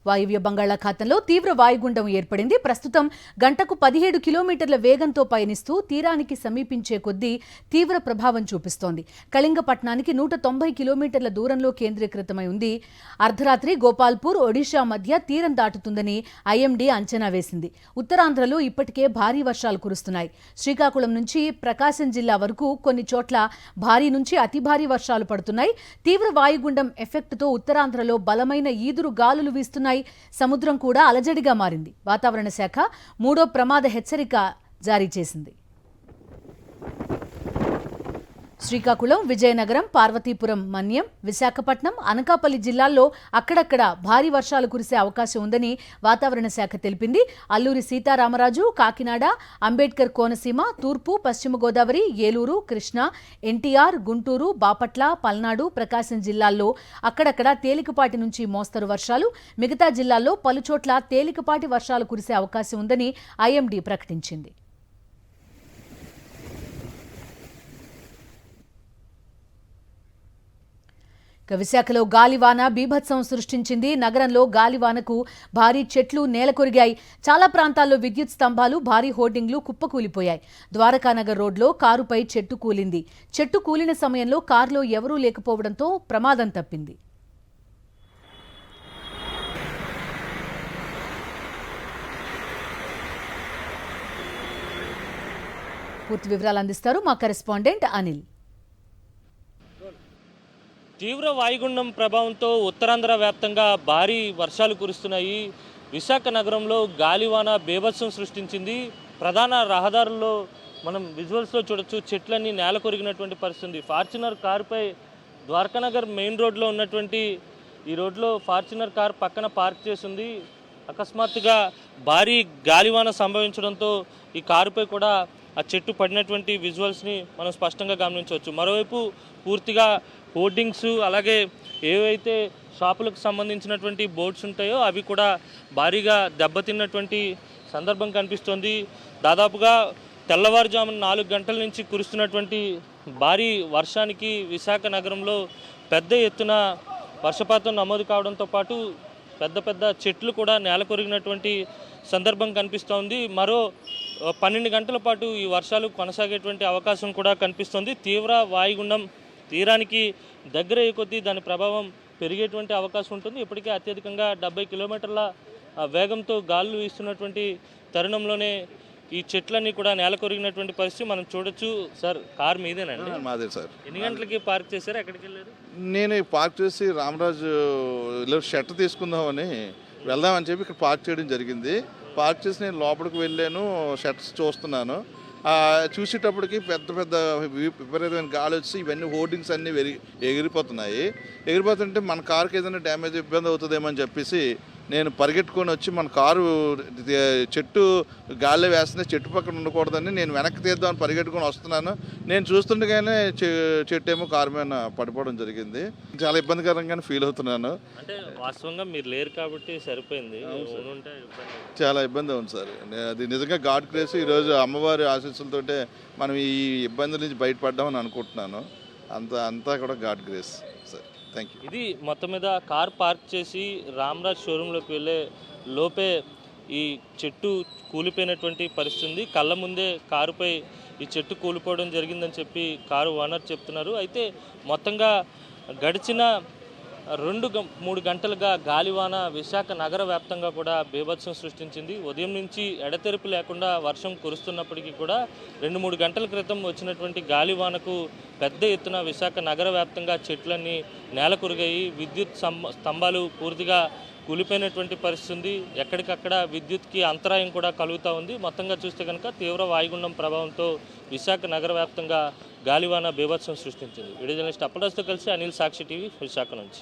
వాయువ్య బంగాళాఖాతంలో తీవ్ర వాయుగుండం ఏర్పడింది. ప్రస్తుతం గంటకు 17 కిలోమీటర్ల వేగంతో పయనిస్తూ తీరానికి సమీపించే కొద్దీ తీవ్ర ప్రభావం చూపిస్తోంది. కళింగపట్నానికి 190 కిలోమీటర్ల దూరంలో కేంద్రీకృతమై ఉంది. అర్ధరాత్రి గోపాల్పూర్, ఒడిషా మధ్య తీరం దాటుతుందని ఐఎండీ అంచనా వేసింది. ఉత్తరాంధ్రలో ఇప్పటికే భారీ వర్షాలు కురుస్తున్నాయి. శ్రీకాకుళం నుంచి ప్రకాశం జిల్లా వరకు కొన్ని చోట్ల భారీ నుంచి అతి భారీ వర్షాలు పడుతున్నాయి. తీవ్ర వాయుగుండం ఎఫెక్ట్తో ఉత్తరాంధ్రలో బలమైన ఈదురు గాలులు వీస్తున్నాయి. సముద్రం కూడా అలజడిగా మారింది. వాతావరణ శాఖ 3వ ప్రమాద హెచ్చరిక జారీ చేసింది. శ్రీకాకుళం, విజయనగరం, పార్వతీపురం, మన్యం, విశాఖపట్నం, అనకాపల్లి జిల్లాల్లో అక్కడక్కడ భారీ వర్షాలు కురిసే అవకాశం ఉందని వాతావరణ శాఖ తెలిపింది. అల్లూరి సీతారామరాజు, కాకినాడ, అంబేద్కర్ కోనసీమ, తూర్పు, పశ్చిమ గోదావరి, ఏలూరు, కృష్ణా, ఎన్టీఆర్, గుంటూరు, బాపట్ల, పల్నాడు, ప్రకాశం జిల్లాల్లో అక్కడక్కడ తేలికపాటి నుంచి మోస్తరు వర్షాలు, మిగతా జిల్లాల్లో పలుచోట్ల తేలికపాటి వర్షాలు కురిసే అవకాశం ఉందని ఐఎండీ ప్రకటించింది. విశాఖలో గాలివాన బీభత్సం సృష్టించింది. నగరంలో గాలివానకు భారీ చెట్లు నేలకొరిగాయి. చాలా ప్రాంతాల్లో విద్యుత్ స్తంభాలు, భారీ హోర్డింగ్లు కుప్పకూలిపోయాయి. ద్వారకానగర్ రోడ్లో కారుపై చెట్టు కూలింది. చెట్టు కూలిన సమయంలో కారులో ఎవరూ లేకపోవడంతో ప్రమాదం తప్పింది. పూర్తి వివరాలు అందిస్తారు మా కరెస్పాండెంట్ అనిల్. తీవ్ర వాయుగుండం ప్రభావంతో ఉత్తరాంధ్ర వ్యాప్తంగా భారీ వర్షాలు కురుస్తున్నాయి. విశాఖ నగరంలో గాలివాన బీభత్సం సృష్టించింది. ప్రధాన రహదారుల్లో మనం విజువల్స్లో చూడొచ్చు, చెట్లన్నీ నేల కొరిగినటువంటి పరిస్థితి. ఫార్చునర్ కారుపై ద్వారకానగర్ మెయిన్ రోడ్లో ఉన్నటువంటి ఈ రోడ్లో ఫార్చునర్ కారు పక్కన పార్క్ చేసింది. అకస్మాత్తుగా భారీ గాలివాన సంభవించడంతో ఈ కారుపై కూడా ఆ చెట్టు పడినటువంటి విజువల్స్ని మనం స్పష్టంగా గమనించవచ్చు. మరోవైపు పూర్తిగా హోర్డింగ్స్, అలాగే ఏవైతే షాపులకు సంబంధించినటువంటి బోర్డ్స్ ఉంటాయో అవి కూడా భారీగా దెబ్బతిన్నటువంటి సందర్భం కనిపిస్తోంది. దాదాపుగా తెల్లవారుజామున 4 గంటల నుంచి కురుస్తున్నటువంటి భారీ వర్షానికి విశాఖ నగరంలో పెద్ద ఎత్తున వర్షపాతం నమోదు కావడంతో పాటు పెద్ద పెద్ద చెట్లు కూడా నేల కొరిగినటువంటి సందర్భం కనిపిస్తోంది. మరో 12 గంటల పాటు ఈ వర్షాలు కొనసాగేటువంటి అవకాశం కూడా కనిపిస్తోంది. తీవ్ర వాయుగుండం తీరానికి దగ్గర అయ్యే కొద్దీ దాని ప్రభావం పెరిగేటువంటి అవకాశం ఉంటుంది. ఇప్పటికే అత్యధికంగా 70 కిలోమీటర్ల వేగంతో గాలులు వీస్తున్నటువంటి తరుణంలోనే ఈ చెట్లన్నీ కూడా నేల కొరిగినటువంటి పరిస్థితి మనం చూడొచ్చు. సార్, కార్ మీదేనండి? మాదే సార్. ఎన్ని గంటలకి పార్క్ చేశారు? ఎక్కడికి వెళ్ళారు? నేను పార్క్ చేసి రామరాజు షర్ట్ తీసుకుందామని వెళ్దామని చెప్పి ఇక్కడ పార్క్ చేయడం జరిగింది. పార్క్ చేసి నేను లోపలికి వెళ్ళాను, షర్ట్స్ చూస్తున్నాను. చూసేటప్పటికి పెద్ద పెద్ద విపరీతమైన గాలి వచ్చి ఇవన్నీ హోర్డింగ్స్ అన్నీ ఎగిరిపోతుంటే మన కారుకి ఏదైనా డ్యామేజ్ ఇబ్బంది అవుతుందేమో అని చెప్పేసి నేను పరిగెట్టుకొని వచ్చి మన కారు చెట్టు గాలి వేస్తుంది, చెట్టు పక్కన ఉండకూడదని నేను వెనక్కి తీద్దామని పరిగెట్టుకొని వస్తున్నాను. నేను చూస్తుండగానే చెట్టు ఏమో కారు మీద పడిపోవడం జరిగింది. చాలా ఇబ్బందికరంగానే ఫీల్ అవుతున్నాను. అంటే వాస్తవంగా మీరు లేరు కాబట్టి సరిపోయింది, చాలా ఇబ్బంది ఉంది సార్. అది నిజంగా గాడ్ గ్రేస్. ఈరోజు అమ్మవారి ఆశీస్సులతోటే మనం ఈ ఇబ్బందుల నుంచి బయటపడ్డామని అనుకుంటున్నాను. అంతా కూడా God grace sir. Thank you. ఇది మొత్తం మీద కార్ పార్క్ చేసి రామరాజ్ షోరూంలోకి వెళ్ళే లోపే ఈ చెట్టు కూలిపోయినటువంటి పరిస్థితి ఉంది. కళ్ళ ముందే కారుపై ఈ చెట్టు కూలిపోవడం జరిగిందని చెప్పి కారు ఓనర్ చెప్తున్నారు. అయితే మొత్తంగా గడిచిన 2-3 గంటలుగా గాలివాన విశాఖ నగర వ్యాప్తంగా కూడా బీభత్సం సృష్టించింది. ఉదయం నుంచి ఎడతెరిపి లేకుండా వర్షం కురుస్తున్నప్పటికీ కూడా 2-3 గంటల క్రితం వచ్చినటువంటి గాలివానకు పెద్ద ఎత్తున విశాఖ నగర వ్యాప్తంగా చెట్లన్నీ నేల కొరిగాయి. విద్యుత్ స్తంభాలు పూర్తిగా కూలిపోయినటువంటి పరిస్థితి. ఎక్కడికక్కడ విద్యుత్కి అంతరాయం కూడా కలుగుతూ ఉంది. మొత్తంగా చూస్తే కనుక తీవ్ర వాయుగుండం ప్రభావంతో విశాఖ నగర వ్యాప్తంగా గాలివాన బీభత్సం సృష్టించింది. వీడియో జర్నలిస్ట్ అప్పలరాజుతో కలిసి అనిల్, సాక్షి టీవీ, విశాఖ నుంచి.